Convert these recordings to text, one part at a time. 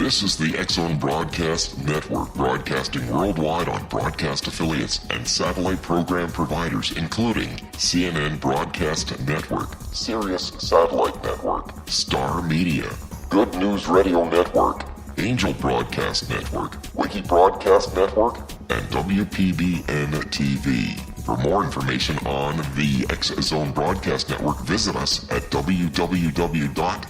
This is the X-Zone Broadcast Network, broadcasting worldwide on broadcast affiliates and satellite program providers, including CNN Broadcast Network, Sirius Satellite Network, Star Media, Good News Radio Network, Angel Broadcast Network, Wiki Broadcast Network, and WPBN TV. For more information on the X-Zone Broadcast Network, visit us at www.xzbn.net.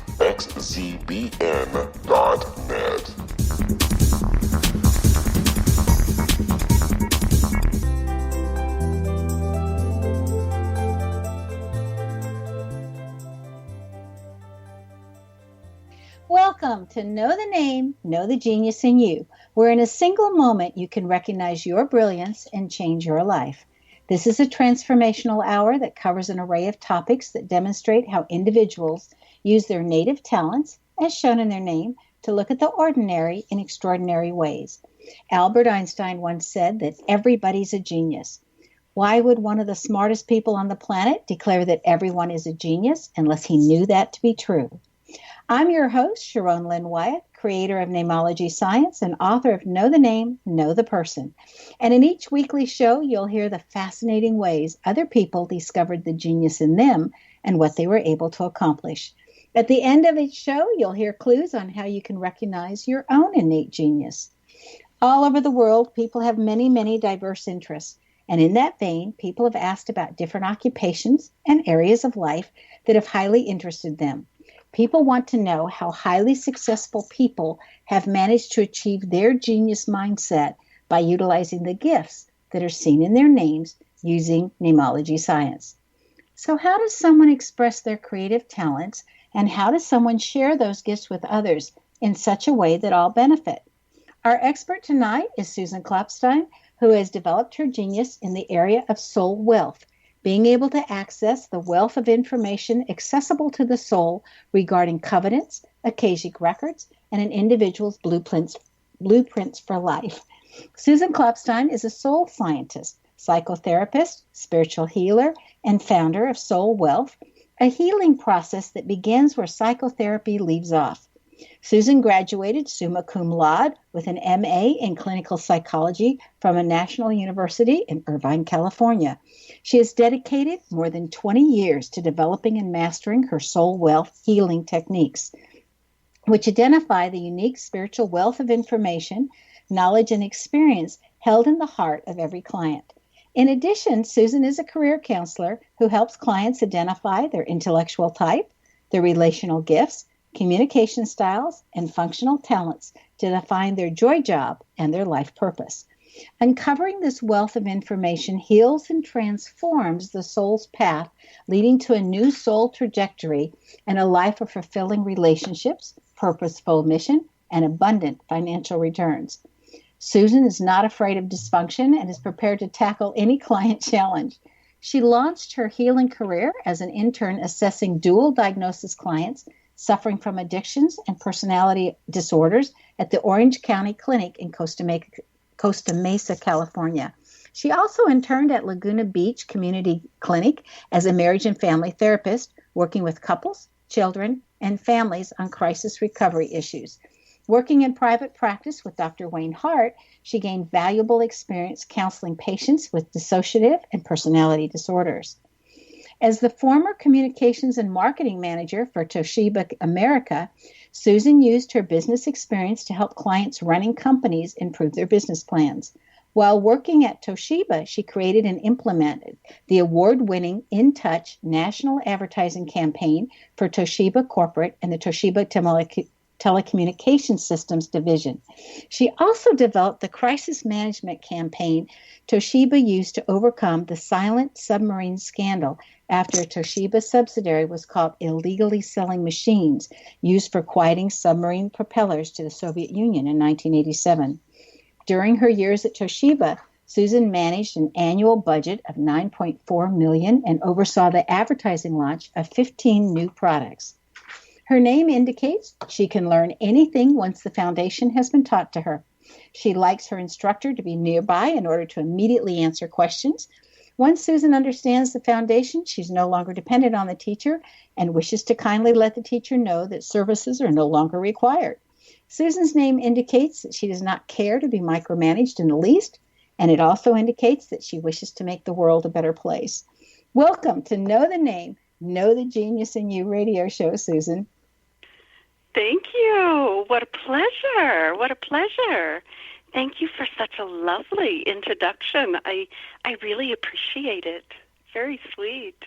Welcome to Know the Name, Know the Genius in You, where in a single moment you can recognize your brilliance and change your life. This is a transformational hour that covers an array of topics that demonstrate how individuals use their native talents, as shown in their name, to look at the ordinary in extraordinary ways. Albert Einstein once said that everybody's a genius. Why would one of the smartest people on the planet declare that everyone is a genius unless he knew that to be true? I'm your host, Sharon Lynn Wyatt, creator of Namology Science and author of Know the Name, Know the Person. And in each weekly show, you'll hear the fascinating ways other people discovered the genius in them and what they were able to accomplish. At the end of each show, you'll hear clues on how you can recognize your own innate genius. All over the world, people have many, many diverse interests. And in that vein, people have asked about different occupations and areas of life that have highly interested them. People want to know how highly successful people have managed to achieve their genius mindset by utilizing the gifts that are seen in their names using Namology Science. So how does someone express their creative talents, and how does someone share those gifts with others in such a way that all benefit? Our expert tonight is Susan Klopfstein, who has developed her genius in the area of soul wealth, being able to access the wealth of information accessible to the soul regarding covenants, akashic records, and an individual's blueprints for life. Susan Klopfstein is a soul scientist, psychotherapist, spiritual healer, and founder of SoulWealth, a healing process that begins where psychotherapy leaves off. Susan graduated Summa Cum Laude with an MA in clinical psychology from a national university in Irvine, California. She has dedicated more than 20 years to developing and mastering her soul wealth healing techniques, which identify the unique spiritual wealth of information, knowledge, and experience held in the heart of every client. In addition, Susan is a career counselor who helps clients identify their intellectual type, their relational gifts, communication styles, and functional talents to define their joy job and their life purpose. Uncovering this wealth of information heals and transforms the soul's path, leading to a new soul trajectory and a life of fulfilling relationships, purposeful mission, and abundant financial returns. Susan is not afraid of dysfunction and is prepared to tackle any client challenge. She launched her healing career as an intern assessing dual diagnosis clients suffering from addictions and personality disorders at the Orange County Clinic in Costa Mesa, California. She also interned at Laguna Beach Community Clinic as a marriage and family therapist, working with couples, children, and families on crisis recovery issues. Working in private practice with Dr. Wayne Hart, she gained valuable experience counseling patients with dissociative and personality disorders. As the former communications and marketing manager for Toshiba America, Susan used her business experience to help clients running companies improve their business plans. While working at Toshiba, she created and implemented the award-winning In Touch national advertising campaign for Toshiba Corporate and the Toshiba Telecommunications Systems division. She also developed the crisis management campaign Toshiba used to overcome the silent-submarine scandal after a Toshiba subsidiary was caught illegally selling machines used for quieting submarine propellers to the Soviet Union in 1987. During her years at Toshiba, Susan managed an annual budget of $9.4 million and oversaw the advertising launch of 15 new products. Her name indicates she can learn anything once the foundation has been taught to her. She likes her instructor to be nearby in order to immediately answer questions. Once Susan understands the foundation, she's no longer dependent on the teacher and wishes to kindly let the teacher know that services are no longer required. Susan's name indicates that she does not care to be micromanaged in the least, and it also indicates that she wishes to make the world a better place. Welcome to Know the Name, Know the Genius in You radio show, Susan. Thank you. What a pleasure. What a pleasure. Thank you for such a lovely introduction. I really appreciate it. Very sweet.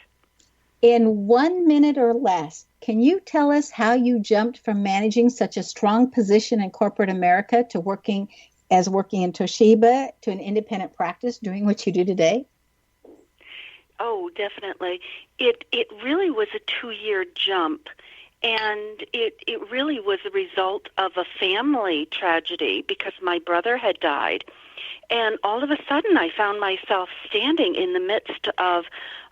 In 1 minute or less, can you tell us how you jumped from managing such a strong position in corporate America to working in Toshiba to an independent practice doing what you do today? Oh, definitely. It really was a 2-year jump. And it really was a result of a family tragedy because my brother had died. And all of a sudden I found myself standing in the midst of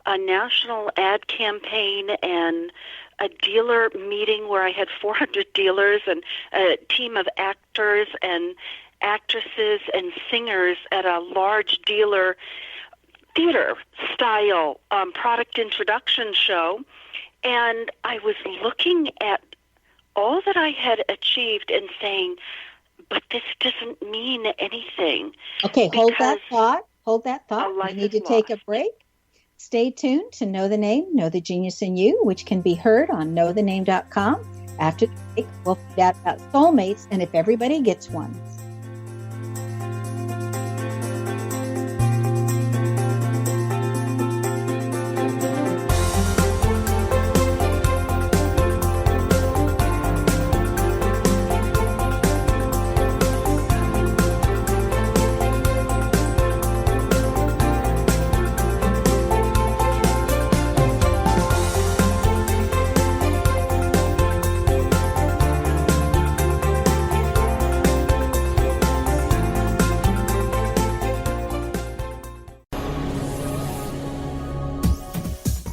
a national ad campaign and a dealer meeting where I had 400 dealers and a team of actors and actresses and singers at a large dealer theater-style product introduction show. And I was looking at all that I had achieved and saying, but this doesn't mean anything. Okay, hold that thought. We need to take a break. Stay tuned to Know the Name, Know the Genius in You, which can be heard on knowthename.com. After the break, we'll find out about soulmates and if everybody gets one.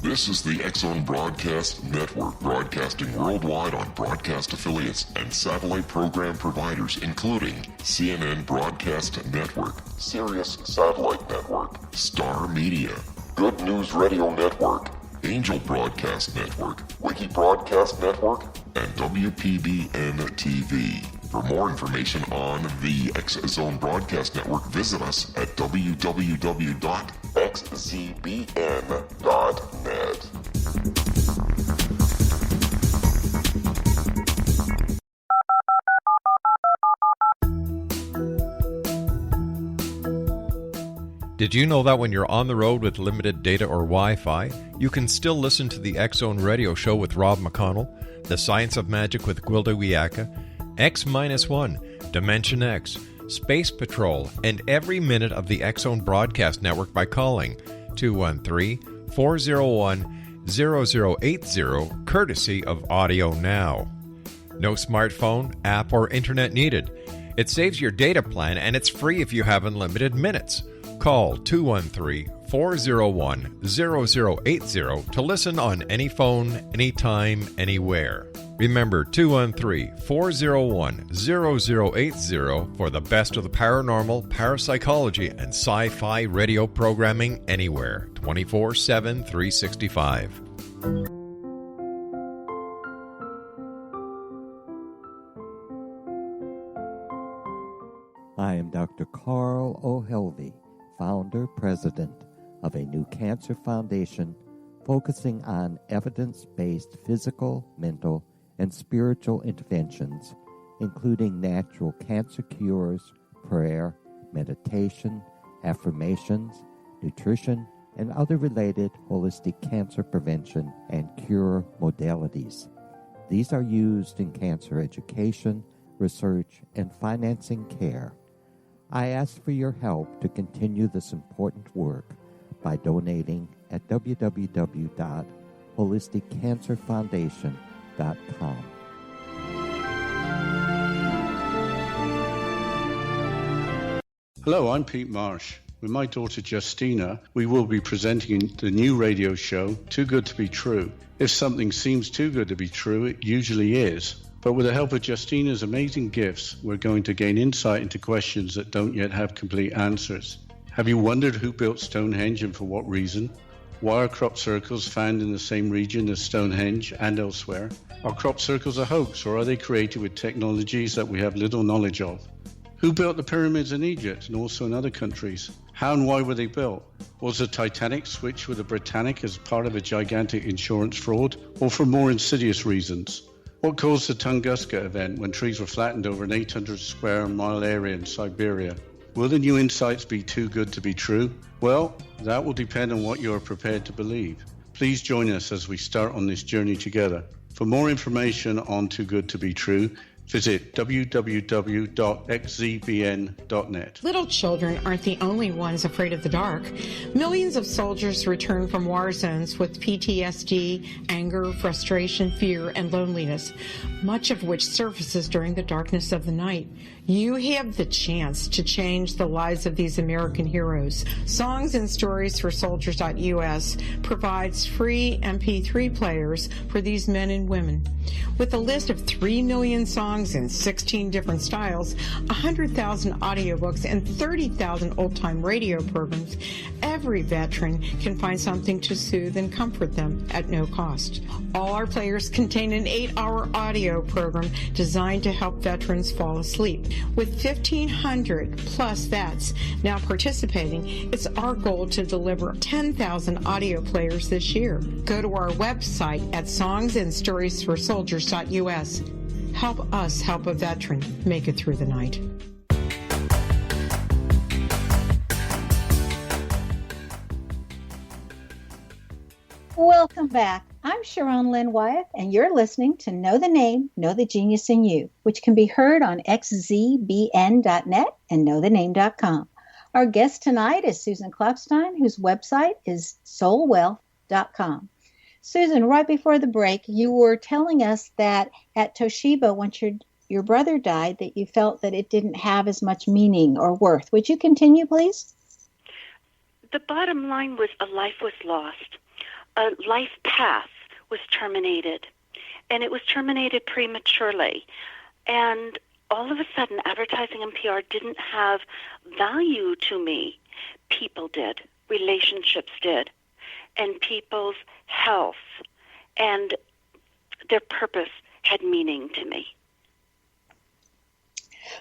This is the X-Zone Broadcast Network, broadcasting worldwide on broadcast affiliates and satellite program providers, including CNN Broadcast Network, Sirius Satellite Network, Star Media, Good News Radio Network, Angel Broadcast Network, Wiki Broadcast Network, and WPBN TV. For more information on the X-Zone Broadcast Network, visit us at www.xzbn.net. Did you know that when you're on the road with limited data or Wi-Fi, you can still listen to the X-Zone Radio Show with Rob McConnell, The Science of Magic with Gwilda Wiyaka, X-1, Dimension X, Space Patrol, and every minute of the X-Zone Broadcast Network by calling 213-401-0080, courtesy of Audio Now. No smartphone, app, or internet needed. It saves your data plan and it's free if you have unlimited minutes. Call 213-401-0080 to listen on any phone, anytime, anywhere. Remember 213-401-0080 for the best of the paranormal, parapsychology, and sci-fi radio programming anywhere, 24/7, 365. I am Dr. Carl O'Helvey, founder, president of a new cancer foundation focusing on evidence-based physical, mental, and spiritual interventions, including natural cancer cures, prayer, meditation, affirmations, nutrition, and other related holistic cancer prevention and cure modalities. These are used in cancer education, research, and financing care. I ask for your help to continue this important work by donating at www.holisticcancerfoundation.com. Hello, I'm Pete Marsh. With my daughter Justina, we will be presenting the new radio show, Too Good to Be True. If something seems too good to be true, it usually is. But with the help of Justina's amazing gifts, we're going to gain insight into questions that don't yet have complete answers. Have you wondered who built Stonehenge and for what reason? Why are crop circles found in the same region as Stonehenge and elsewhere? Are crop circles a hoax, or are they created with technologies that we have little knowledge of? Who built the pyramids in Egypt and also in other countries? How and why were they built? Was the Titanic switched with the Britannic as part of a gigantic insurance fraud, or for more insidious reasons? What caused the Tunguska event when trees were flattened over an 800 square mile area in Siberia? Will the new insights be too good to be true? Well, that will depend on what you are prepared to believe. Please join us as we start on this journey together. For more information on Too Good to Be True, visit www.xzbn.net. Little children aren't the only ones afraid of the dark. Millions of soldiers return from war zones with PTSD, anger, frustration, fear, and loneliness, much of which surfaces during the darkness of the night. You have the chance to change the lives of these American heroes. Songs and Stories for Soldiers.us provides free MP3 players for these men and women. With a list of 3 million songs in 16 different styles, 100,000 audiobooks, and 30,000 old-time radio programs, every veteran can find something to soothe and comfort them at no cost. All our players contain an 8-hour audio program designed to help veterans fall asleep. With 1,500 plus vets now participating, it's our goal to deliver 10,000 audio players this year. Go to our website at songsandstoriesforsoldiers.us. Help us help a veteran make it through the night. Welcome back. I'm Sharon Lynn Wyeth, and you're listening to Know the Name, Know the Genius in You, which can be heard on xzbn.net and knowthename.com. Our guest tonight is Susan Klopfstein, whose website is SoulWealth.com. Susan, right before the break, you were telling us that at Toshiba, once your brother died, that you felt that it didn't have as much meaning or worth. Would you continue, please? The bottom line was a life was lost. A life path was terminated, and it was terminated prematurely. And all of a sudden, advertising and PR didn't have value to me. People did. Relationships did. And people's health and their purpose had meaning to me.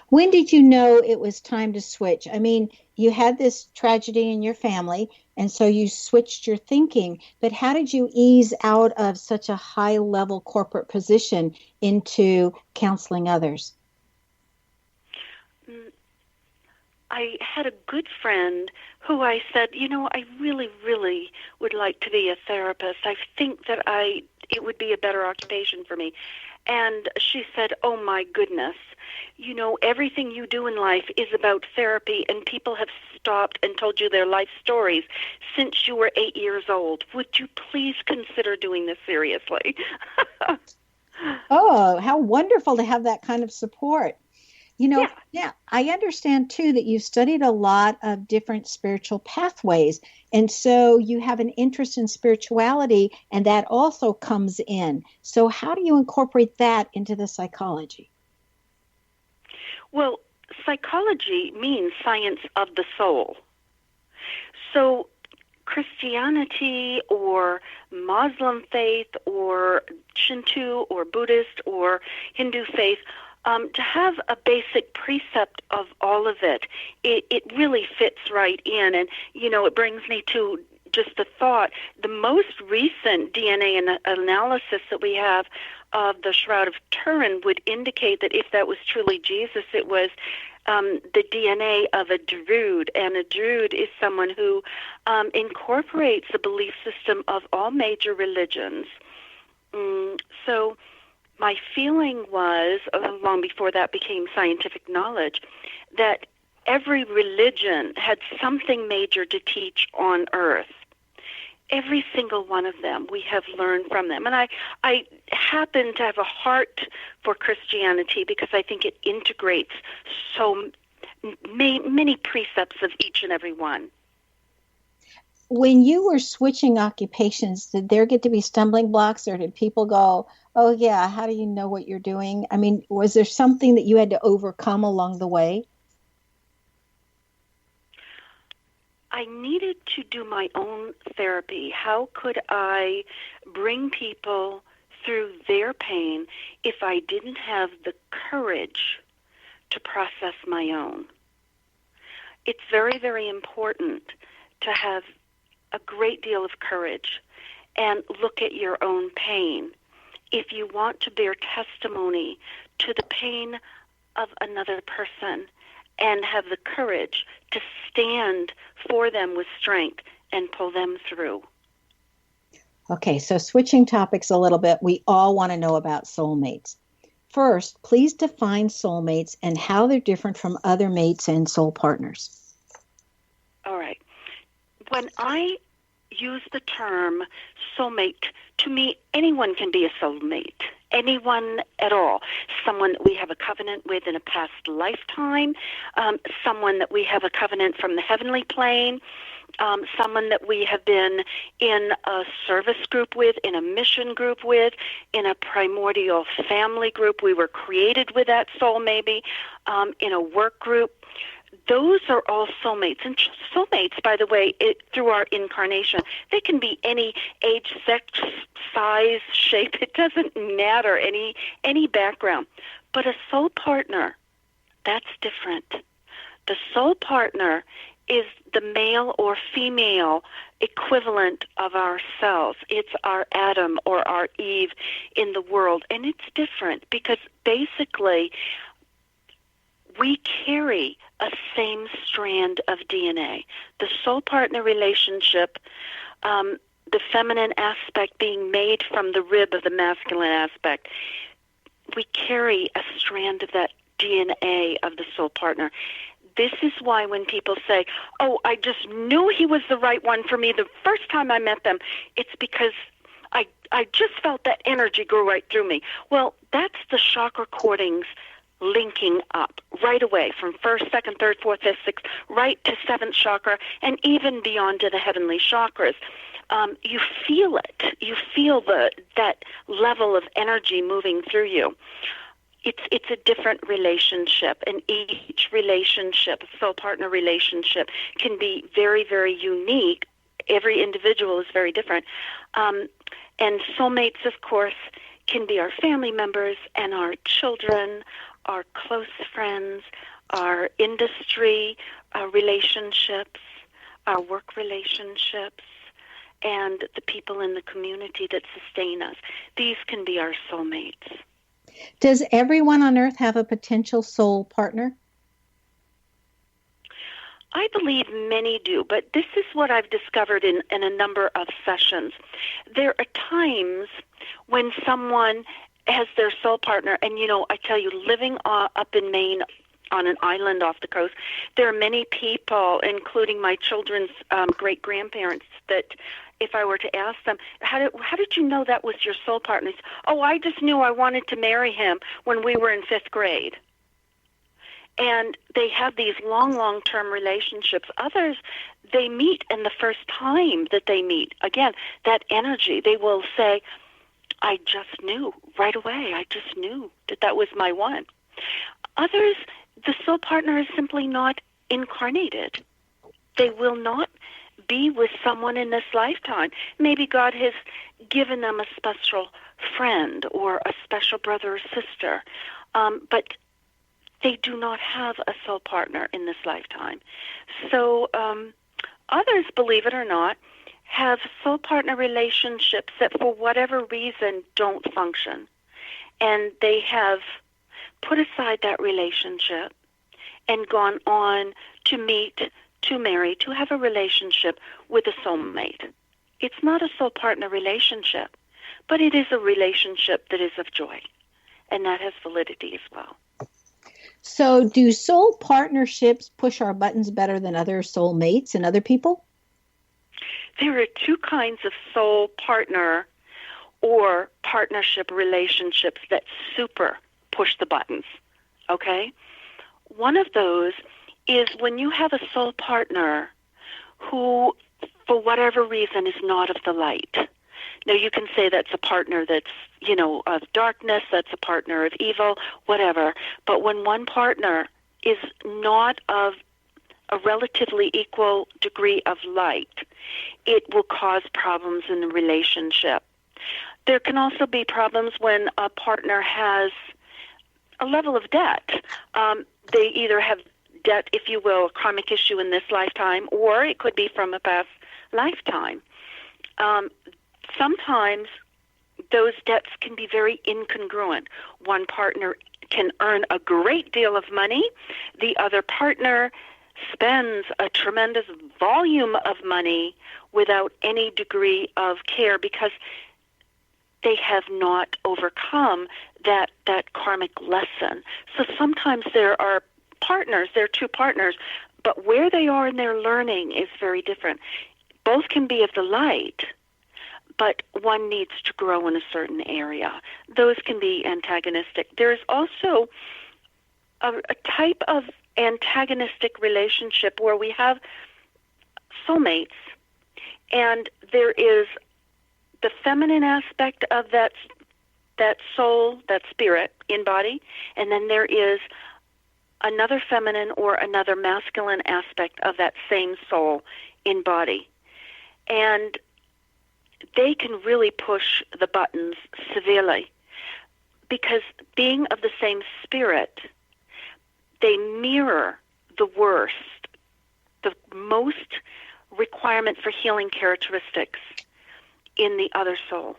When did you know it was time to switch? I mean, you had this tragedy in your family, and so you switched your thinking. But how did you ease out of such a high-level corporate position into counseling others? I had a good friend who I said, I really, really would like to be a therapist. I think that it would be a better occupation for me. And she said, oh, my goodness, everything you do in life is about therapy, and people have stopped and told you their life stories since you were 8 years old. Would you please consider doing this seriously? Oh, how wonderful to have that kind of support. Yeah, I understand, too, that you've studied a lot of different spiritual pathways. And so you have an interest in spirituality, and that also comes in. So how do you incorporate that into the psychology? Well, psychology means science of the soul. So Christianity or Muslim faith or Shinto or Buddhist or Hindu faith, to have a basic precept of all of it, it really fits right in. And, it brings me to just the thought, the most recent DNA analysis that we have of the Shroud of Turin would indicate that if that was truly Jesus, it was the DNA of a Druid. And a Druid is someone who incorporates the belief system of all major religions. So my feeling was, long before that became scientific knowledge, that every religion had something major to teach on earth. Every single one of them, we have learned from them. And I happen to have a heart for Christianity because I think it integrates so many precepts of each and every one. When you were switching occupations, did there get to be stumbling blocks, or did people go, oh, yeah, how do you know what you're doing? I mean, was there something that you had to overcome along the way? I needed to do my own therapy. How could I bring people through their pain if I didn't have the courage to process my own? It's very, very important to have a great deal of courage and look at your own pain. If you want to bear testimony to the pain of another person and have the courage to stand for them with strength and pull them through. Okay, so switching topics a little bit, we all want to know about soulmates. First, please define soulmates and how they're different from other mates and soul partners. All right. When I use the term soulmate, to me, anyone can be a soulmate. Anyone at all. Someone that we have a covenant with in a past lifetime, someone that we have a covenant from the heavenly plane, someone that we have been in a service group with, in a mission group with, in a primordial family group. We were created with that soul maybe, in a work group. Those are all soulmates. And soulmates, by the way, through our incarnation, they can be any age, sex, size, shape. It doesn't matter, any background. But a soul partner, that's different. The soul partner is the male or female equivalent of ourselves. It's our Adam or our Eve in the world. And it's different because basically we carry a same strand of DNA. The soul partner relationship, the feminine aspect being made from the rib of the masculine aspect, we carry a strand of that DNA of the soul partner. This is why when people say, oh, I just knew he was the right one for me the first time I met them, it's because I just felt that energy go right through me. Well, that's the chakra recordings linking up right away from first, second, third, fourth, fifth, sixth, right to seventh chakra, and even beyond to the heavenly chakras. You feel it. You feel that level of energy moving through you. It's a different relationship, and each relationship, soul partner relationship, can be very, very unique. Every individual is very different. And soulmates, of course, can be our family members and our children, our close friends, our industry relationships, our work relationships, and the people in the community that sustain us. These can be our soulmates. Does everyone on earth have a potential soul partner? I believe many do, but this is what I've discovered in a number of sessions. There are times when someone has their soul partner, and I tell you, living up in Maine on an island off the coast, there are many people, including my children's great-grandparents, that if I were to ask them, how did you know that was your soul partner? Oh, I just knew I wanted to marry him when we were in 5th grade. And they have these long-term relationships. Others, they meet, and the first time that they meet, again, that energy, they will say, I just knew right away. I just knew that was my one. Others, the soul partner is simply not incarnated. They will not be with someone in this lifetime. Maybe God has given them a special friend or a special brother or sister, but they do not have a soul partner in this lifetime. So others, believe it or not, have soul partner relationships that for whatever reason don't function. And they have put aside that relationship and gone on to meet, to marry, to have a relationship with a soulmate. It's not a soul partner relationship, but it is a relationship that is of joy, and that has validity as well. So do soul partnerships push our buttons better than other soulmates and other people? There are two kinds of soul partner or partnership relationships that super push the buttons, okay? One of those is when you have a soul partner who, for whatever reason, is not of the light. Now, you can say that's a partner that's, of darkness, that's a partner of evil, whatever. But when one partner is not of a relatively equal degree of light, it will cause problems in the relationship. There can also be problems when a partner has a level of debt. They either have debt, if you will, a karmic issue in this lifetime, or it could be from a past lifetime. Sometimes those debts can be very incongruent. One partner can earn a great deal of money. The other partner spends a tremendous volume of money without any degree of care because they have not overcome that karmic lesson. So sometimes there are two partners, but where they are in their learning is very different. Both can be of the light, but one needs to grow in a certain area. Those can be antagonistic. There is also a type of antagonistic relationship where we have soulmates, and there is the feminine aspect of that soul, that spirit in body, and then there is another feminine or another masculine aspect of that same soul in body. And they can really push the buttons severely because being of the same spirit, they mirror the worst, the most requirement for healing characteristics in the other soul.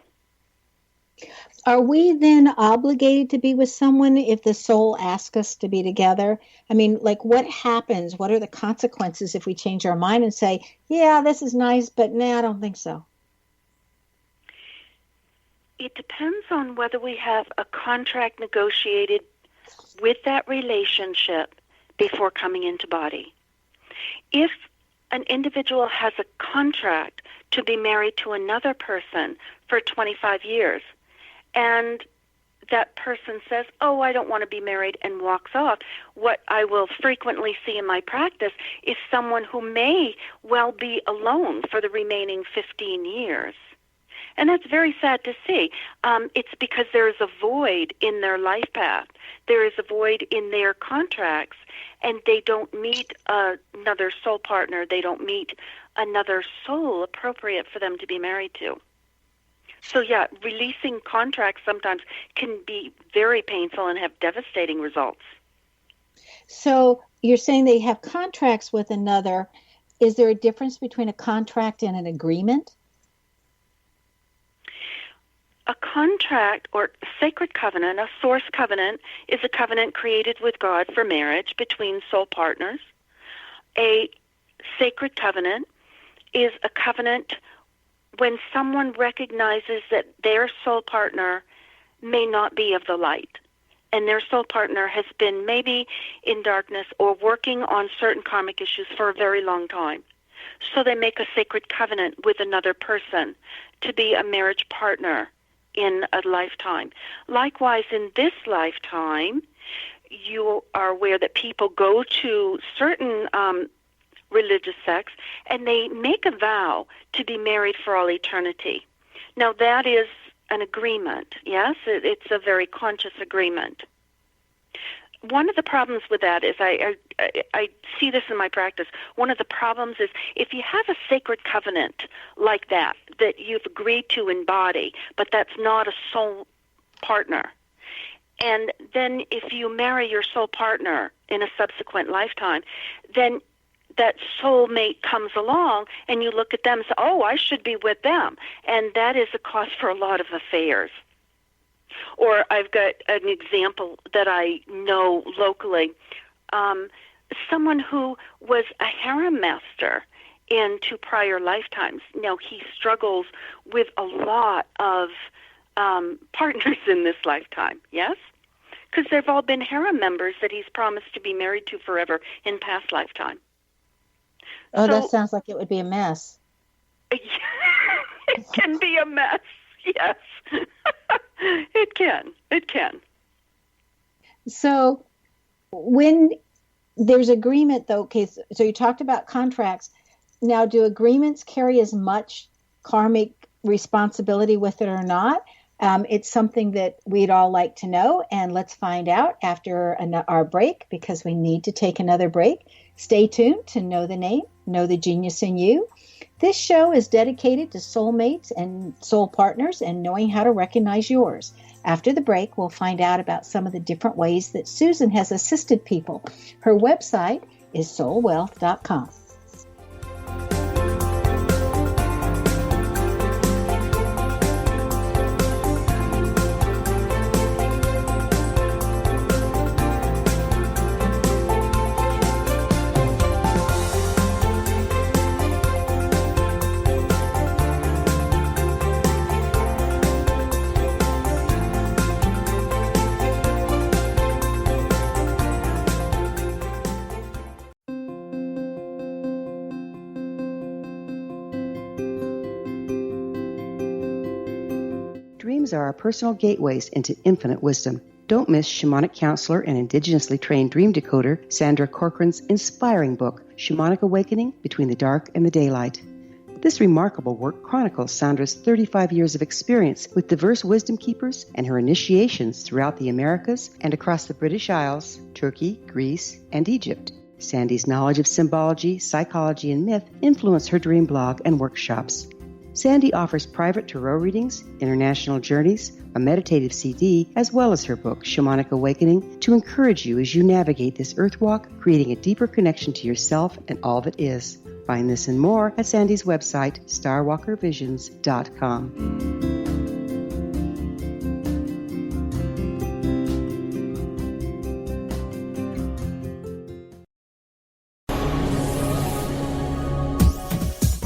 Are we then obligated to be with someone if the soul asks us to be together? I mean, like, what happens? What are the consequences if we change our mind and say, yeah, this is nice, but I don't think so? It depends on whether we have a contract negotiated with that relationship before coming into body. If an individual has a contract to be married to another person for 25 years, and that person says, oh, I don't want to be married, and walks off, what I will frequently see in my practice is someone who may well be alone for the remaining 15 years. And that's very sad to see. It's because there is a void in their life path. There is a void in their contracts, and they don't meet another soul partner. They don't meet another soul appropriate for them to be married to. So, yeah, releasing contracts sometimes can be very painful and have devastating results. So you're saying they have contracts with another. Is there a difference between a contract and an agreement? A contract or sacred covenant, a source covenant, is a covenant created with God for marriage between soul partners. A sacred covenant is a covenant when someone recognizes that their soul partner may not be of the light, and their soul partner has been maybe in darkness or working on certain karmic issues for a very long time. So they make a sacred covenant with another person to be a marriage partner in a lifetime. Likewise, in this lifetime, you are aware that people go to certain religious sects and they make a vow to be married for all eternity. Now, that is an agreement, yes? It's a very conscious agreement. One of the problems with that is I see this in my practice. One of the problems is if you have a sacred covenant like that you've agreed to in body, but that's not a soul partner, and then if you marry your soul partner in a subsequent lifetime, then that soulmate comes along and you look at them and say, oh, I should be with them. And that is a cause for a lot of affairs. Or I've got an example that I know locally. Someone who was a harem master in 2 prior lifetimes. Now, he struggles with a lot of partners in this lifetime, yes? Because they've all been harem members that he's promised to be married to forever in past lifetime. Oh, so, that sounds like it would be a mess. It can be a mess, yes. It can. So when there's agreement, though, okay, so you talked about contracts. Now, do agreements carry as much karmic responsibility with it or not? It's something that we'd all like to know, and let's find out after our break, because we need to take another break. Stay tuned to Know the Name, Know the Genius in You. This show is dedicated to soulmates and soul partners and knowing how to recognize yours. After the break, we'll find out about some of the different ways that Susan has assisted people. Her website is SoulWealth.com. Dreams are our personal gateways into infinite wisdom. Don't miss shamanic counselor and indigenously trained dream decoder Sandra Corcoran's inspiring book, Shamanic Awakening Between the Dark and the Daylight. This remarkable work chronicles Sandra's 35 years of experience with diverse wisdom keepers and her initiations throughout the Americas and across the British Isles, Turkey, Greece, and Egypt. Sandy's knowledge of symbology, psychology, and myth influence her dream blog and workshops. Sandy offers private tarot readings, international journeys, a meditative CD, as well as her book, Shamanic Awakening, to encourage you as you navigate this earth walk, creating a deeper connection to yourself and all that is. Find this and more at Sandy's website, starwalkervisions.com.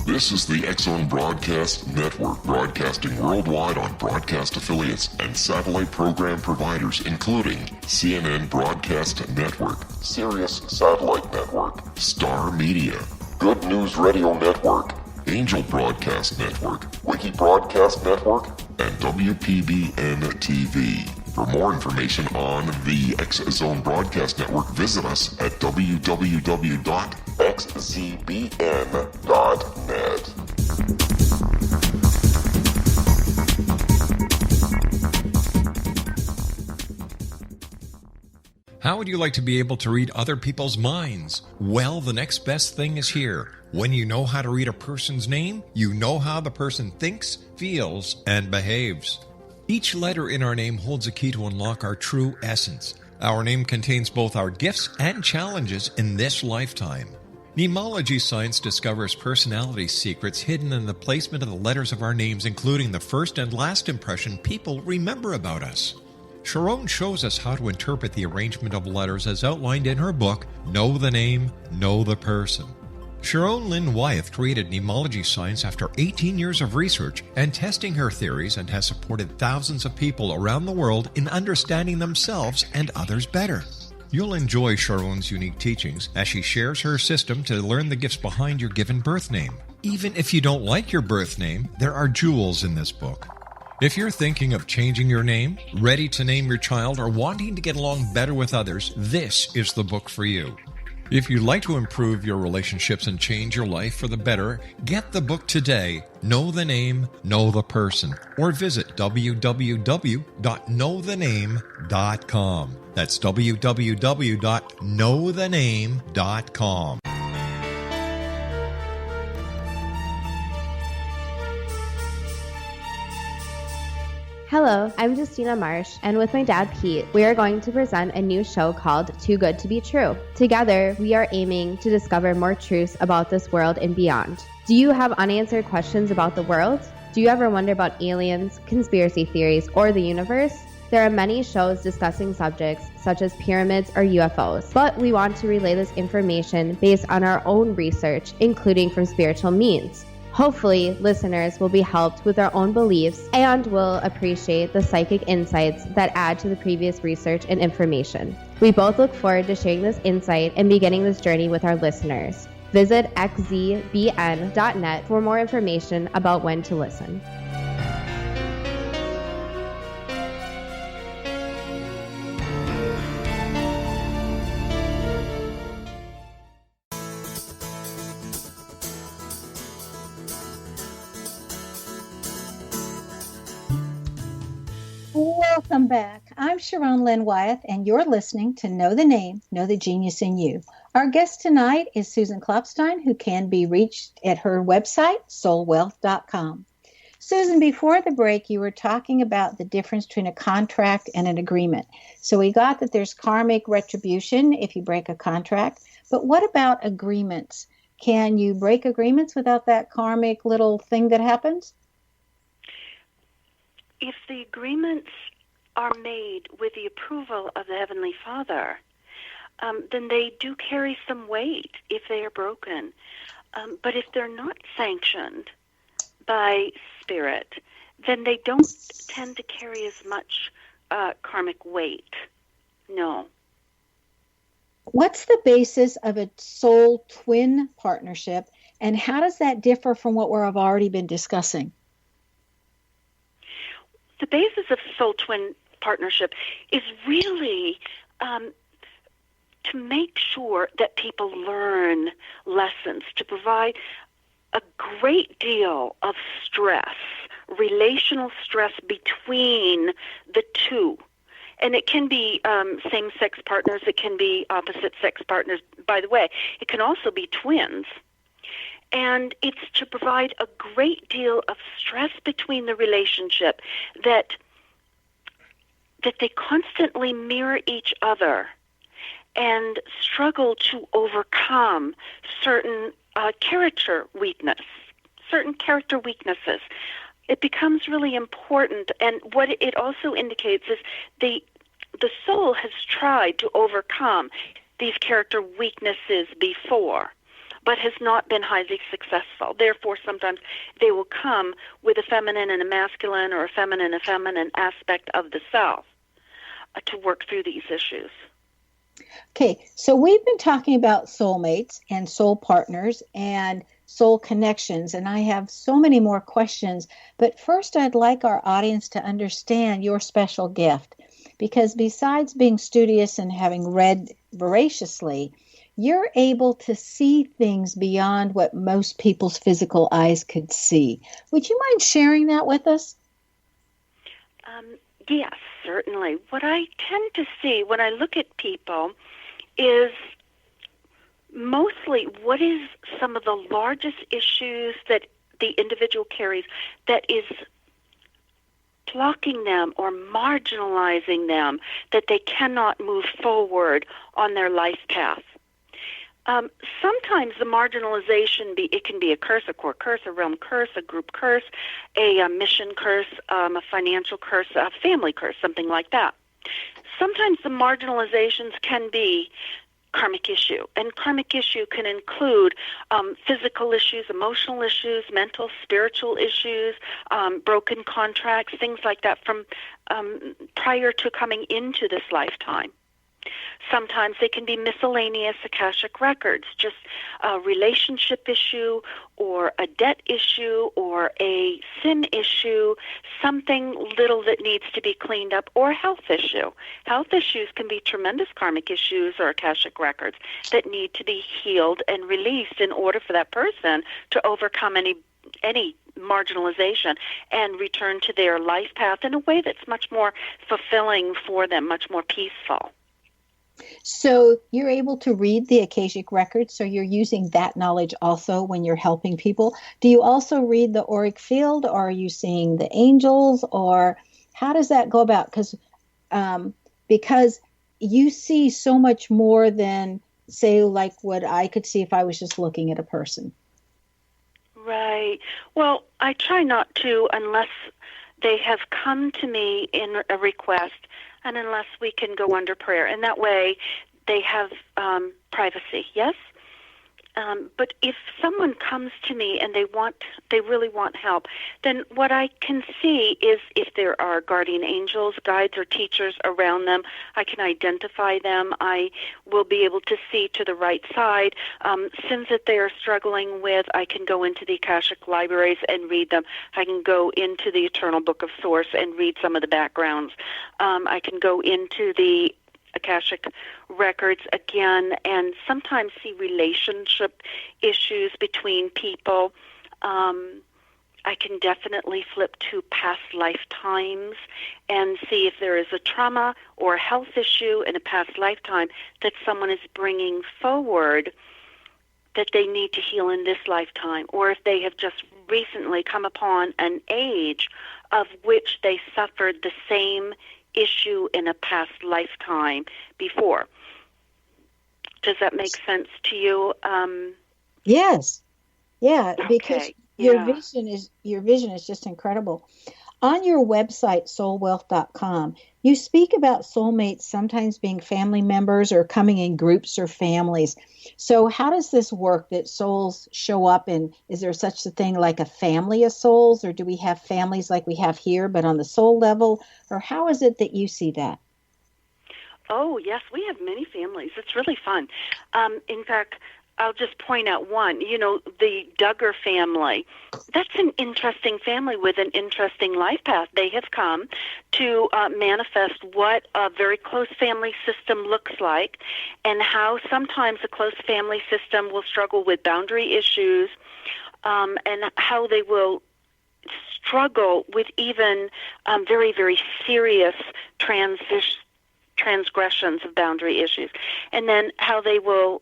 This is the X-Zone Broadcast Network, broadcasting worldwide on broadcast affiliates and satellite program providers, including CNN Broadcast Network, Sirius Satellite Network, Star Media, Good News Radio Network, Angel Broadcast Network, Wiki Broadcast Network, and WPBN TV. For more information on the X-Zone Broadcast Network, visit us at www.xzbn.net. How would you like to be able to read other people's minds? Well, the next best thing is here. When you know how to read a person's name, you know how the person thinks, feels, and behaves. Each letter in our name holds a key to unlock our true essence. Our name contains both our gifts and challenges in this lifetime. Mnemology science discovers personality secrets hidden in the placement of the letters of our names, including the first and last impression people remember about us. Sharon shows us how to interpret the arrangement of letters as outlined in her book, Know the Name, Know the Person. Sharon Lynn Wyeth created mnemology science after 18 years of research and testing her theories, and has supported thousands of people around the world in understanding themselves and others better. You'll enjoy Sharon's unique teachings as she shares her system to learn the gifts behind your given birth name. Even if you don't like your birth name, there are jewels in this book. If you're thinking of changing your name, ready to name your child, or wanting to get along better with others, this is the book for you. If you'd like to improve your relationships and change your life for the better, get the book today, Know the Name, Know the Person, or visit www.knowthename.com. That's www.knowthename.com. Hello, I'm Justina Marsh, and with my dad Pete, we are going to present a new show called Too Good to Be True. Together, we are aiming to discover more truths about this world and beyond. Do you have unanswered questions about the world? Do you ever wonder about aliens, conspiracy theories, or the universe? There are many shows discussing subjects such as pyramids or UFOs, but we want to relay this information based on our own research, including from spiritual means. Hopefully, listeners will be helped with their own beliefs and will appreciate the psychic insights that add to the previous research and information. We both look forward to sharing this insight and beginning this journey with our listeners. Visit xzbn.net for more information about when to listen. Welcome back. I'm Sharon Lynn Wyeth, and you're listening to Know the Name, Know the Genius in You. Our guest tonight is Susan Klopfstein, who can be reached at her website, SoulWealth.com. Susan, before the break, you were talking about the difference between a contract and an agreement. So we got that there's karmic retribution if you break a contract, but what about agreements? Can you break agreements without that karmic little thing that happens? If the agreements are made with the approval of the Heavenly Father, then they do carry some weight if they are broken. But if they're not sanctioned by Spirit, then they don't tend to carry as much karmic weight. No. What's the basis of a soul twin partnership, and how does that differ from what we've already been discussing? The basis of soul twin partnership is really to make sure that people learn lessons, to provide a great deal of stress, relational stress between the two. And it can be same-sex partners, it can be opposite-sex partners. By the way, it can also be twins. And it's to provide a great deal of stress between the relationship that they constantly mirror each other and struggle to overcome certain character weaknesses. It becomes really important, and what it also indicates is the soul has tried to overcome these character weaknesses before, but has not been highly successful. Therefore, sometimes they will come with a feminine and a masculine, or a feminine aspect of the self to work through these issues. Okay, so we've been talking about soulmates and soul partners and soul connections, and I have so many more questions. But first, I'd like our audience to understand your special gift, because besides being studious and having read voraciously, you're able to see things beyond what most people's physical eyes could see. Would you mind sharing that with us? Yes, certainly. What I tend to see when I look at people is mostly what is some of the largest issues that the individual carries that is blocking them or marginalizing them, that they cannot move forward on their life path. Sometimes the marginalization, it can be a curse, a core curse, a realm curse, a group curse, a mission curse, a financial curse, a family curse, something like that. Sometimes the marginalizations can be karmic issue, and karmic issue can include physical issues, emotional issues, mental, spiritual issues, broken contracts, things like that from prior to coming into this lifetime. Sometimes they can be miscellaneous Akashic records, just a relationship issue or a debt issue or a sin issue, something little that needs to be cleaned up, or a health issue. Health issues can be tremendous karmic issues or Akashic records that need to be healed and released in order for that person to overcome any marginalization and return to their life path in a way that's much more fulfilling for them, much more peaceful. So you're able to read the Akashic records, so you're using that knowledge also when you're helping people. Do you also read the auric field, or are you seeing the angels, or how does that go about? Because you see so much more than, say, like what I could see if I was just looking at a person. Right. Well, I try not to unless they have come to me in a request, and unless we can go under prayer. And that way they have privacy, yes? But if someone comes to me and they really want help, then what I can see is if there are guardian angels, guides, or teachers around them, I can identify them. I will be able to see to the right side. Sins that they are struggling with, I can go into the Akashic libraries and read them. I can go into the Eternal Book of Source and read some of the backgrounds. I can go into the Akashic records again, and sometimes see relationship issues between people. I can definitely flip to past lifetimes and see if there is a trauma or a health issue in a past lifetime that someone is bringing forward that they need to heal in this lifetime, or if they have just recently come upon an age of which they suffered the same issue in a past lifetime before. Does that make sense to you? Yes. Yeah, Okay. because your vision is just incredible. On your website, SoulWealth.com, you speak about soulmates sometimes being family members or coming in groups or families. So how does this work that souls show up in? Is there such a thing like a family of souls, or do we have families like we have here but on the soul level? Or how is it that you see that? Oh, yes, we have many families. It's really fun. In fact, I'll just point out one. The Duggar family. That's an interesting family with an interesting life path. They have come to manifest what a very close family system looks like, and how sometimes a close family system will struggle with boundary issues, and how they will struggle with even very, very serious transgressions of boundary issues, and then how they will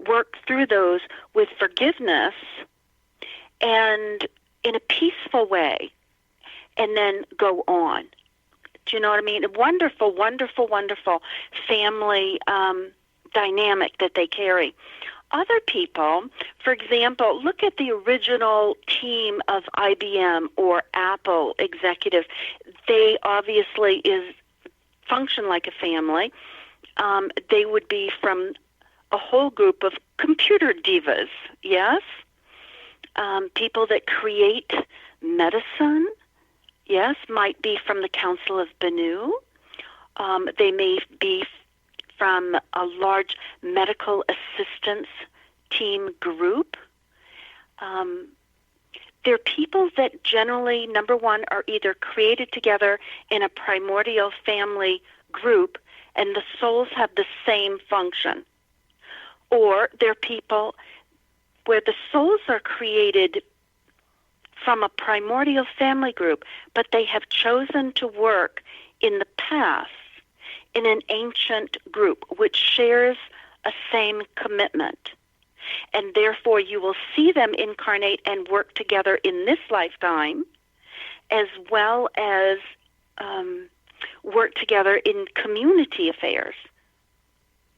work through those with forgiveness and in a peaceful way, and then go on. Do you know what I mean? A wonderful, wonderful, wonderful family dynamic that they carry. Other people, for example, look at the original team of IBM or Apple executives. They obviously function like a family. They would be from a whole group of computer divas, yes? People that create medicine, yes, might be from the Council of Bennu. They may be from a large medical assistance team group. They're people that generally, number one, are either created together in a primordial family group and the souls have the same function. Or they're people where the souls are created from a primordial family group, but they have chosen to work in the past in an ancient group which shares a same commitment. And therefore you will see them incarnate and work together in this lifetime, as well as work together in community affairs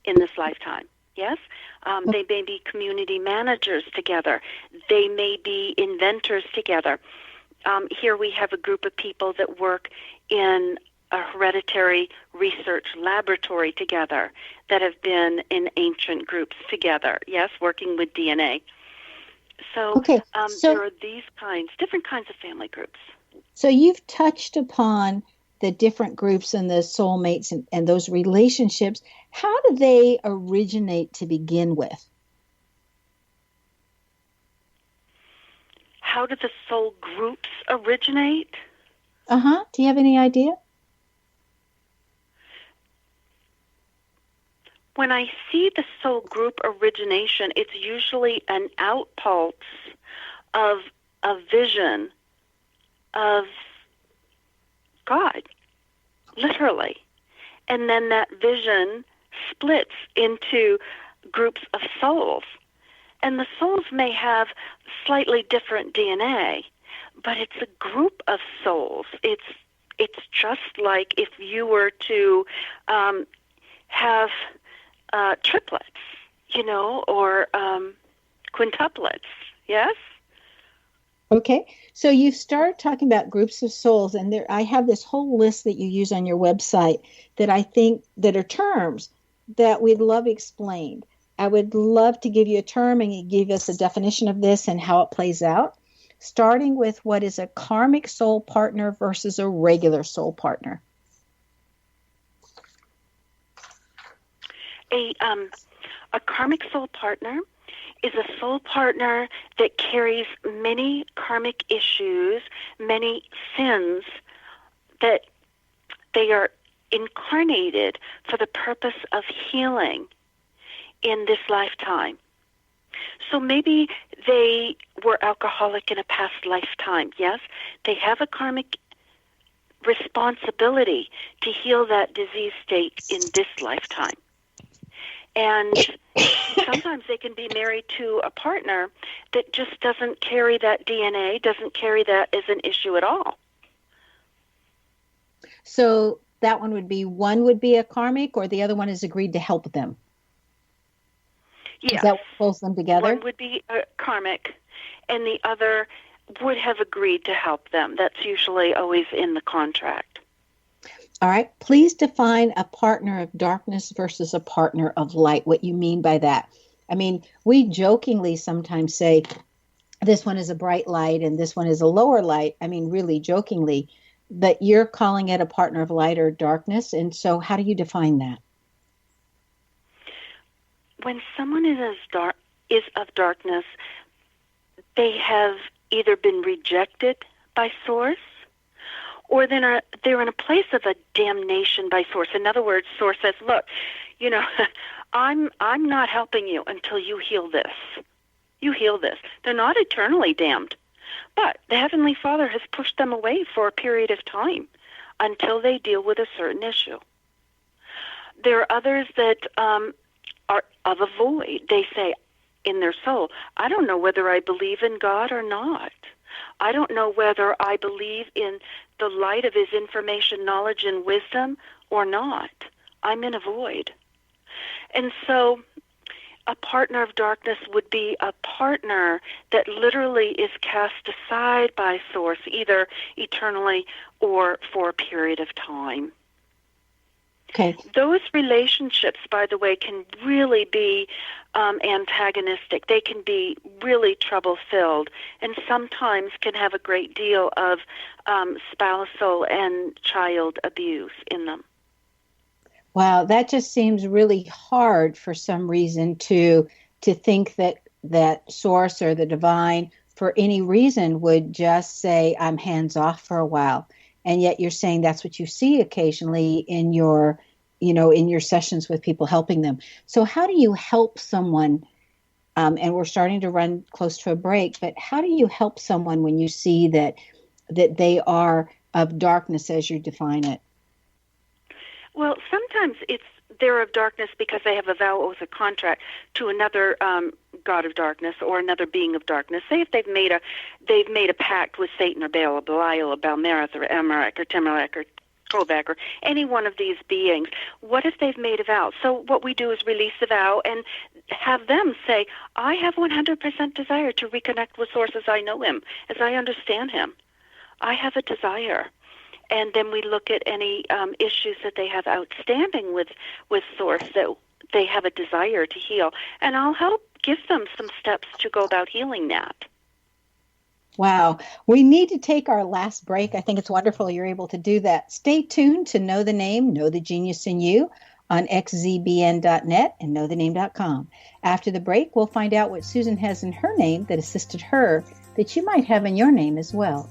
in this lifetime. Yes? They may be community managers together. They may be inventors together. Here we have a group of people that work in a hereditary research laboratory together that have been in ancient groups together, yes, working with DNA. So, there are these different kinds of family groups. So you've touched upon the different groups and the soulmates and those relationships. How do they originate to begin with? How do the soul groups originate? Do you have any idea? When I see the soul group origination, it's usually an outpulse of a vision of God, literally. And then that vision splits into groups of souls. And the souls may have slightly different DNA, but it's a group of souls. It's just like if you were to have triplets, or quintuplets, yes? Okay, so you start talking about groups of souls, and I have this whole list that you use on your website that I think that are terms that we'd love explained. I would love to give you a term and you give us a definition of this and how it plays out, starting with what is a karmic soul partner versus a regular soul partner. A karmic soul partner is a soul partner that carries many karmic issues, many sins, that they are incarnated for the purpose of healing in this lifetime. So maybe they were alcoholic in a past lifetime, yes? They have a karmic responsibility to heal that disease state in this lifetime. And sometimes they can be married to a partner that just doesn't carry that DNA, doesn't carry that as an issue at all. So that one would be a karmic, or the other one is agreed to help them? Yes. Is that what pulls them together? One would be a karmic, and the other would have agreed to help them. That's usually always in the contract. All right. Please define a partner of darkness versus a partner of light, what you mean by that. I mean, we jokingly sometimes say this one is a bright light and this one is a lower light. I mean, really jokingly, but you're calling it a partner of light or darkness. And so how do you define that? When someone is of darkness, they have either been rejected by Source, or then they're in a place of a damnation by Source. In other words, Source says, look, I'm not helping you until you heal this. You heal this. They're not eternally damned, but the Heavenly Father has pushed them away for a period of time until they deal with a certain issue. There are others that are of a void. They say in their soul, I don't know whether I believe in God or not. I don't know whether I believe in the light of His information, knowledge, and wisdom or not. I'm in a void. And so a partner of darkness would be a partner that literally is cast aside by Source, either eternally or for a period of time. Okay. Those relationships, by the way, can really be antagonistic. They can be really trouble-filled, and sometimes can have a great deal of spousal and child abuse in them. Wow, that just seems really hard for some reason to think that Source or the divine, for any reason, would just say, I'm hands off for a while. And yet you're saying that's what you see occasionally in your sessions with people, helping them. So how do you help someone, and we're starting to run close to a break, but how do you help someone when you see that they are of darkness as you define it? Well, sometimes they're of darkness because they have a vow, oath, or contract to another god of darkness or another being of darkness. Say if they've made a pact with Satan or Baal or Belial or Balmerith or Amalek or Timelech or Kobach or any one of these beings. What if they've made a vow? So what we do is release the vow and have them say, I have 100% desire to reconnect with Source as I know Him, as I understand Him. I have a desire. And then we look at any issues that they have outstanding with Source that they have a desire to heal. And I'll help give them some steps to go about healing that. Wow. We need to take our last break. I think it's wonderful you're able to do that. Stay tuned to Know the Name, Know the Genius in You on xzbn.net and knowthename.com. After the break, we'll find out what Susan has in her name that assisted her that you might have in your name as well.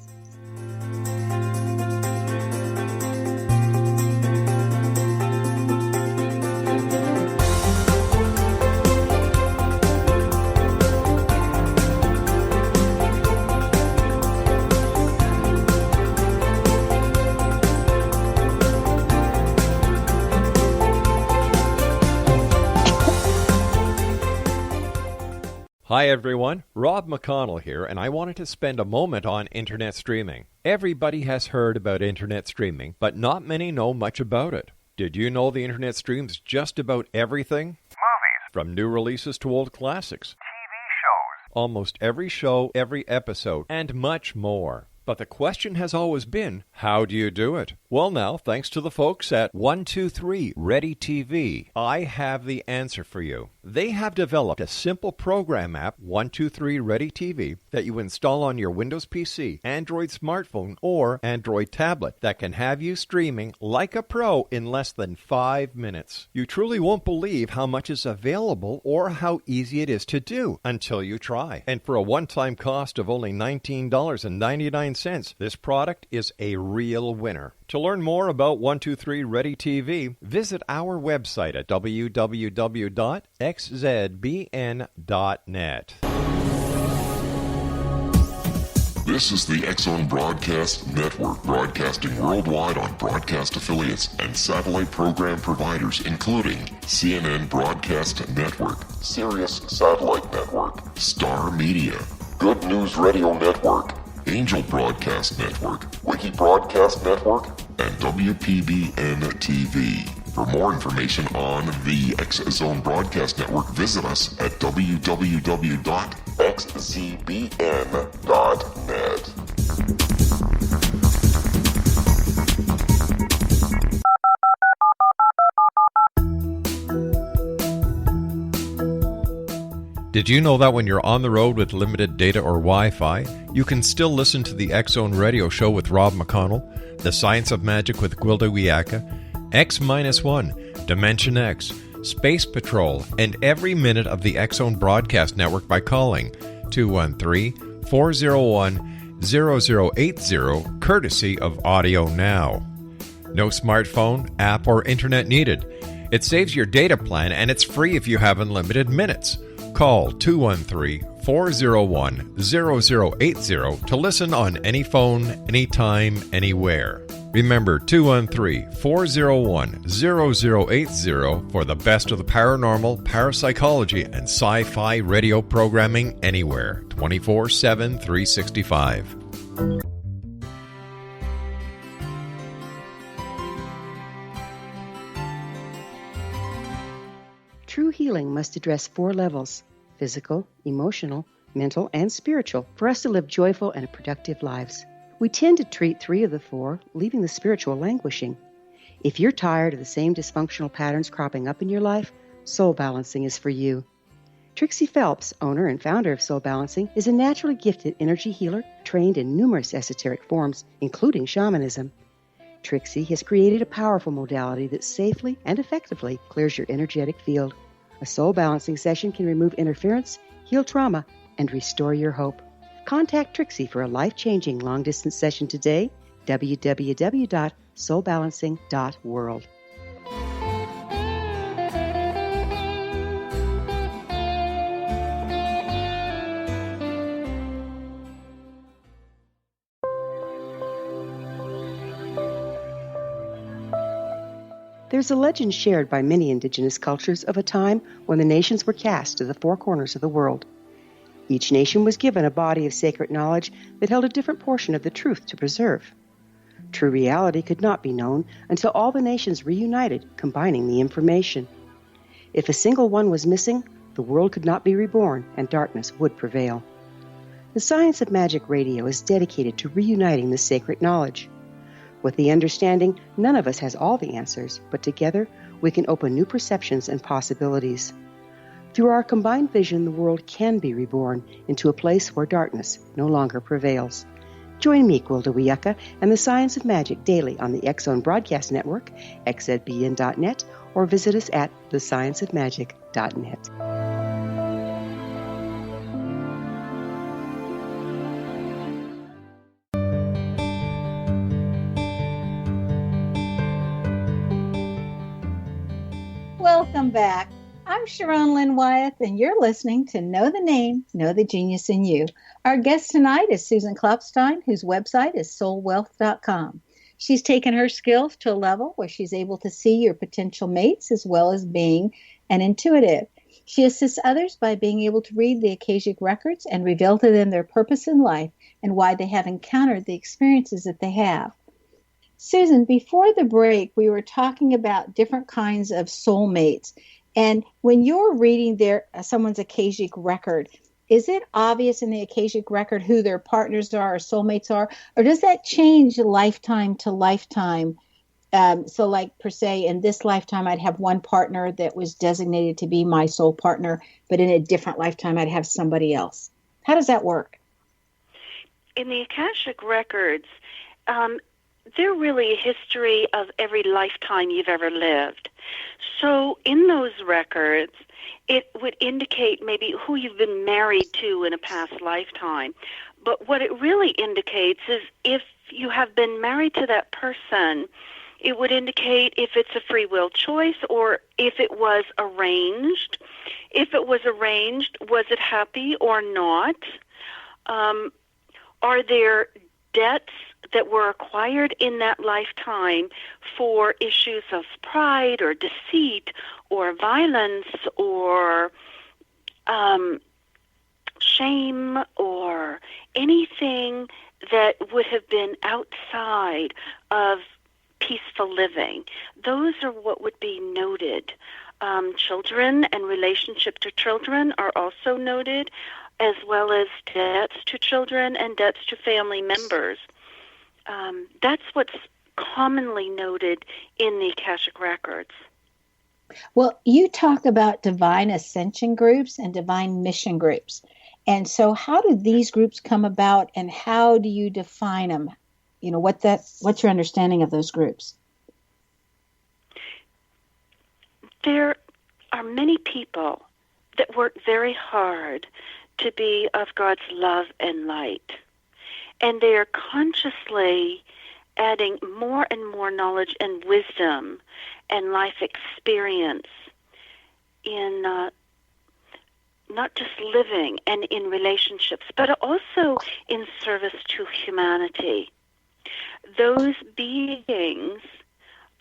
Hi everyone, Rob McConnell here, and I wanted to spend a moment on internet streaming. Everybody has heard about internet streaming, but not many know much about it. Did you know the internet streams just about everything? Movies. From new releases to old classics. TV shows. Almost every show, every episode, and much more. But the question has always been, how do you do it? Well now, thanks to the folks at 123 Ready TV, I have the answer for you. They have developed a simple program app, 123 Ready TV, that you install on your Windows PC, Android smartphone, or Android tablet that can have you streaming like a pro in less than 5 minutes. You truly won't believe how much is available or how easy it is to do until you try. And for a one-time cost of only $19.99, this product is a real winner. To learn more about 123 Ready TV, visit our website at www.xzbn.net. This is the X-Zone Broadcast Network, broadcasting worldwide on broadcast affiliates and satellite program providers, including CNN Broadcast Network, Sirius Satellite Network, Star Media, Good News Radio Network, Angel Broadcast Network, Wiki Broadcast Network, and WPBN TV. For more information on the X-Zone Broadcast Network, visit us at www.xzbn.net. Did you know that when you're on the road with limited data or Wi-Fi, you can still listen to the X-Zone Radio Show with Rob McConnell, The Science of Magic with Gwilda Wiyaka, X-1, Dimension X, Space Patrol, and every minute of the X-Zone Broadcast Network by calling 213-401-0080, courtesy of Audio Now. No smartphone, app, or internet needed. It saves your data plan, and it's free if you have unlimited minutes. Call 213-401-0080 to listen on any phone, anytime, anywhere. Remember 213-401-0080 for the best of the paranormal, parapsychology, and sci-fi radio programming anywhere, 24/7, 365. True healing must address 4 levels: physical, emotional, mental, and spiritual, for us to live joyful and productive lives. We tend to treat 3 of the 4, leaving the spiritual languishing. If you're tired of the same dysfunctional patterns cropping up in your life, Soul Balancing is for you. Trixie Phelps, owner and founder of Soul Balancing, is a naturally gifted energy healer trained in numerous esoteric forms, including shamanism. Trixie has created a powerful modality that safely and effectively clears your energetic field. A Soul Balancing session can remove interference, heal trauma, and restore your hope. Contact Trixie for a life-changing long-distance session today, www.soulbalancing.world. There's a legend shared by many indigenous cultures of a time when the nations were cast to the 4 corners of the world. Each nation was given a body of sacred knowledge that held a different portion of the truth to preserve. True reality could not be known until all the nations reunited, combining the information. If a single one was missing, the world could not be reborn and darkness would prevail. The Science of Magic Radio is dedicated to reuniting the sacred knowledge. With the understanding, none of us has all the answers, but together we can open new perceptions and possibilities. Through our combined vision, the world can be reborn into a place where darkness no longer prevails. Join me, Gwilda Wiyaka, and the Science of Magic daily on the X-Zone Broadcast Network, xzbn.net, or visit us at thescienceofmagic.net. Welcome back. I'm Sharon Lynn Wyeth, and you're listening to Know the Name, Know the Genius in You. Our guest tonight is Susan Klopfstein, whose website is SoulWealth.com. She's taken her skills to a level where she's able to see your potential mates as well as being an intuitive. She assists others by being able to read the Akashic records and reveal to them their purpose in life and why they have encountered the experiences that they have. Susan, before the break, we were talking about different kinds of soulmates. And when you're reading someone's Akashic record, is it obvious in the Akashic record who their partners are or soulmates are? Or does that change lifetime to lifetime? So like per se, in this lifetime, I'd have one partner that was designated to be my soul partner, but in a different lifetime, I'd have somebody else. How does that work? In the Akashic records, they're really a history of every lifetime you've ever lived. So in those records, it would indicate maybe who you've been married to in a past lifetime. But what it really indicates is if you have been married to that person, it would indicate if it's a free will choice or if it was arranged. If it was arranged, was it happy or not? Are there debts that were acquired in that lifetime for issues of pride or deceit or violence or shame or anything that would have been outside of peaceful living? Those are what would be noted. Children and relationship to children are also noted, as well as debts to children and debts to family members. That's what's commonly noted in the Akashic records. Well, you talk about divine ascension groups and divine mission groups. And so how do these groups come about, and how do you define them? You know, what's your understanding of those groups? There are many people that work very hard to be of God's love and light. And they are consciously adding more and more knowledge and wisdom and life experience in not just living and in relationships, but also in service to humanity. Those beings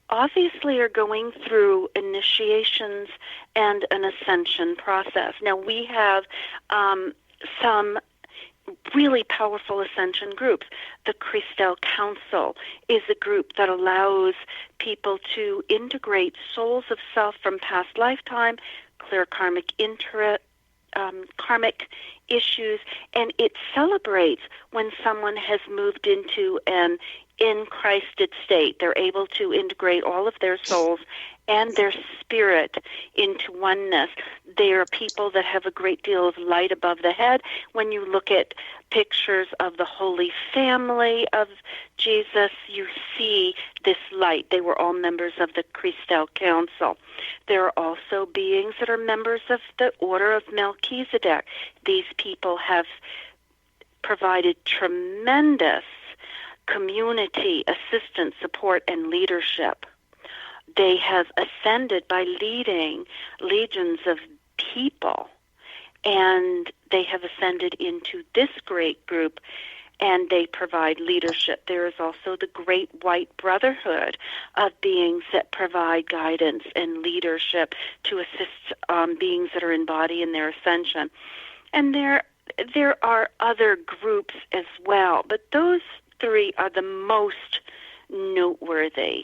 obviously are going through initiations and an ascension process. Now, we have some really powerful ascension groups. The Christel Council is a group that allows people to integrate souls of self from past lifetime, clear karmic issues, and it celebrates when someone has moved into an in-Christed state. They're able to integrate all of their souls and their spirit into oneness. They are people that have a great deal of light above the head. When you look at pictures of the Holy Family of Jesus, you see this light. They were all members of the Christel Council. There are also beings that are members of the Order of Melchizedek. These people have provided tremendous community assistance, support, and leadership. They have ascended by leading legions of people, and they have ascended into this great group, and they provide leadership. There is also the Great White Brotherhood of beings that provide guidance and leadership to assist beings that are in body in their ascension. And there are other groups as well, but those three are the most noteworthy.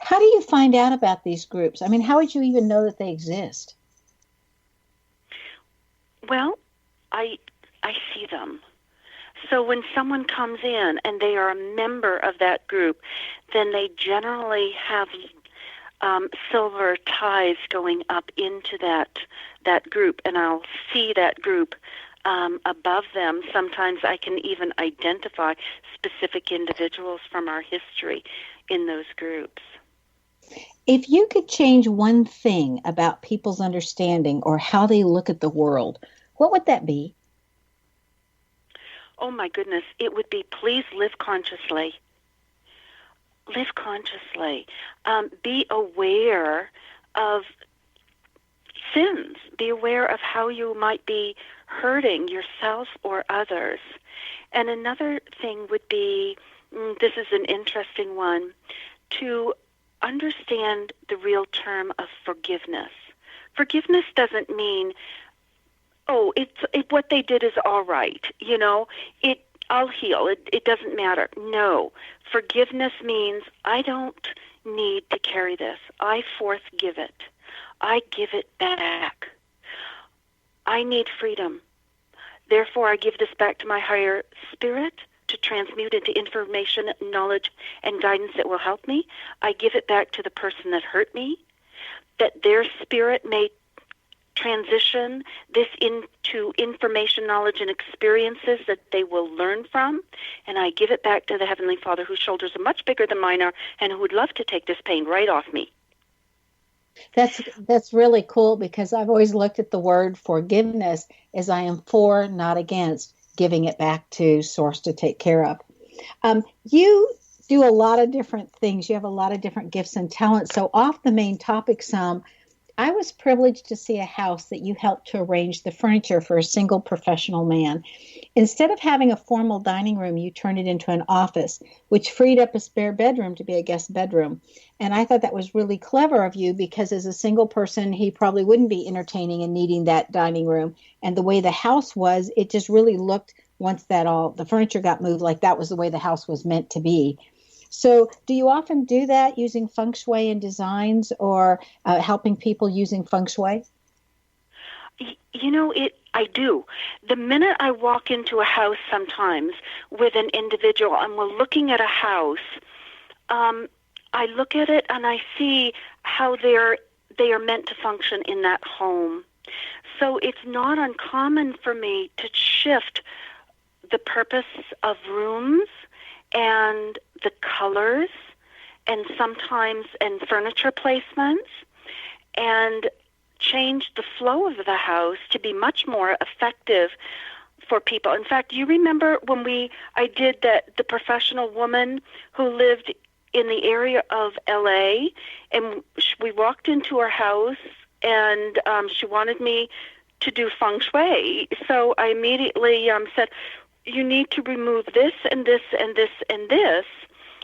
How do you find out about these groups? I mean, how would you even know that they exist? Well, I see them. So when someone comes in and they are a member of that group, then they generally have silver ties going up into that group, and I'll see that group above them. Sometimes I can even identify specific individuals from our history in those groups. If you could change one thing about people's understanding or how they look at the world, what would that be? Oh my goodness, it would be please live consciously. Live consciously. Be aware of sins. Be aware of how you might be hurting yourself or others. And another thing would be, this is an interesting one, to understand the real term of forgiveness. Forgiveness doesn't mean, what they did is all right, I'll heal, it doesn't matter. No, forgiveness means I don't need to carry this. I forthgive it. I give it back. I need freedom. Therefore, I give this back to my higher spirit to transmute into information, knowledge, and guidance that will help me. I give it back to the person that hurt me, that their spirit may transition this into information, knowledge, and experiences that they will learn from. And I give it back to the Heavenly Father, whose shoulders are much bigger than mine are, and who would love to take this pain right off me. That's really cool, because I've always looked at the word forgiveness as I am for, not against, giving it back to Source to take care of. You do a lot of different things. You have a lot of different gifts and talents. So off the main topic I was privileged to see a house that you helped to arrange the furniture for a single professional man. Instead of having a formal dining room, you turned it into an office, which freed up a spare bedroom to be a guest bedroom. And I thought that was really clever of you because as a single person, he probably wouldn't be entertaining and needing that dining room. And the way the house was, it just really looked, once the furniture got moved, like that was the way the house was meant to be. So do you often do that using feng shui in designs or helping people using feng shui? I do. The minute I walk into a house sometimes with an individual and we're looking at a house, I look at it and I see how they are meant to function in that home. So it's not uncommon for me to shift the purpose of rooms and the colors and sometimes furniture placements and change the flow of the house to be much more effective for people. In fact, you remember when I did the professional woman who lived in the area of LA, and we walked into her house and she wanted me to do feng shui. So I immediately said, you need to remove this and this and this and this.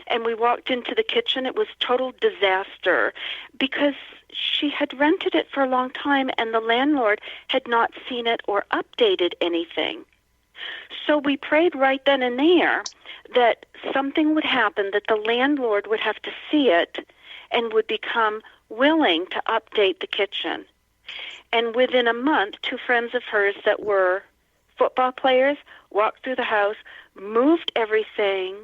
And we walked into the kitchen. It was total disaster because she had rented it for a long time and the landlord had not seen it or updated anything. So we prayed right then and there that something would happen, that the landlord would have to see it and would become willing to update the kitchen. And within a month, two friends of hers that were football players walked through the house, moved everything,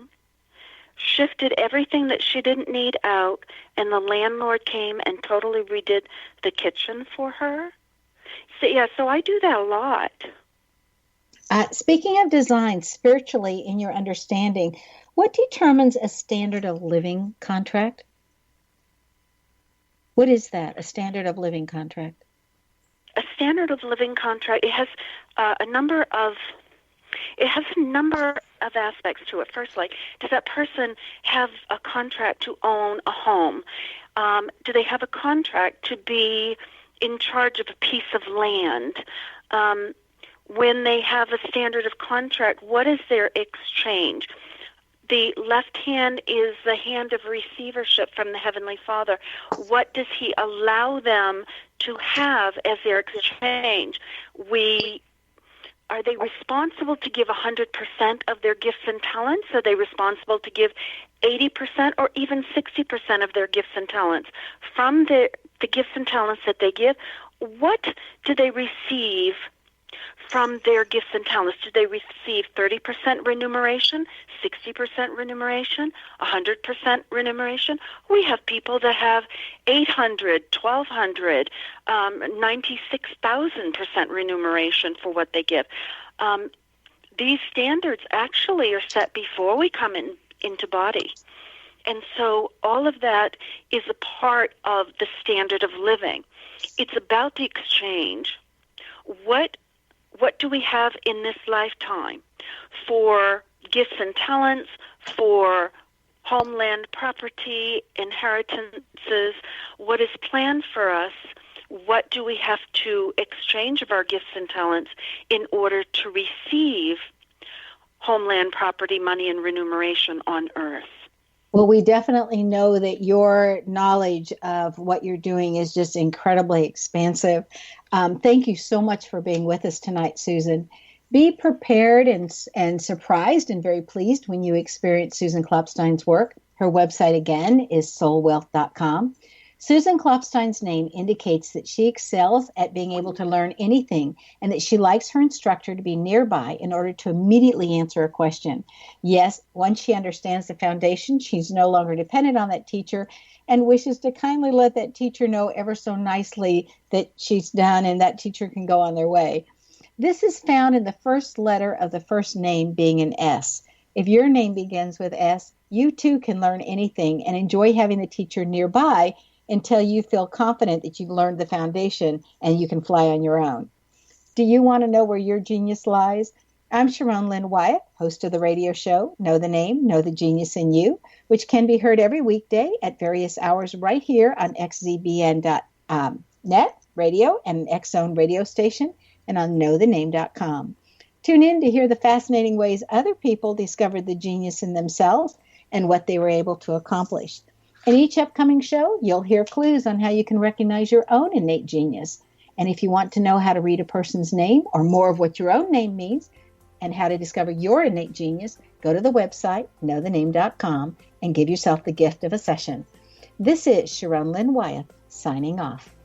shifted everything that she didn't need out, and the landlord came and totally redid the kitchen for her. So I do that a lot. Speaking of design, spiritually, in your understanding, what determines a standard of living contract? What is that, a standard of living contract? A standard of living contract, it has a number of aspects to it. First, like, does that person have a contract to own a home? Do they have a contract to be in charge of a piece of land? When they have a standard of contract, what is their exchange? The left hand is the hand of receivership from the Heavenly Father. What does He allow them to have as their exchange? Are they responsible to give 100% of their gifts and talents? Are they responsible to give 80% or even 60% of their gifts and talents? From the gifts and talents that they give, what do they receive from their gifts and talents? Do they receive 30% remuneration, 60% remuneration, 100% remuneration? We have people that have 800, 1,200, 96,000% remuneration for what they give. These standards actually are set before we come into body. And so all of that is a part of the standard of living. It's about the exchange. What do we have in this lifetime for gifts and talents, for homeland property, inheritances? What is planned for us? What do we have to exchange of our gifts and talents in order to receive homeland property, money, and remuneration on earth? Well, we definitely know that your knowledge of what you're doing is just incredibly expansive. Thank you so much for being with us tonight, Susan. Be prepared and surprised and very pleased when you experience Susan Klopfstein's work. Her website, again, is SoulWealth.com. Susan Klopfstein's name indicates that she excels at being able to learn anything and that she likes her instructor to be nearby in order to immediately answer a question. Yes, once she understands the foundation, she's no longer dependent on that teacher and wishes to kindly let that teacher know ever so nicely that she's done and that teacher can go on their way. This is found in the first letter of the first name being an S. If your name begins with S, you too can learn anything and enjoy having the teacher nearby until you feel confident that you've learned the foundation and you can fly on your own. Do you want to know where your genius lies? I'm Sharon Lynn Wyatt, host of the radio show, Know the Name, Know the Genius in You, which can be heard every weekday at various hours right here on xzbn.net radio and an X-Zone radio station and on knowthename.com. Tune in to hear the fascinating ways other people discovered the genius in themselves and what they were able to accomplish. In each upcoming show, you'll hear clues on how you can recognize your own innate genius. And if you want to know how to read a person's name or more of what your own name means and how to discover your innate genius, go to the website, knowthename.com, and give yourself the gift of a session. This is Sharon Lynn Wyeth, signing off.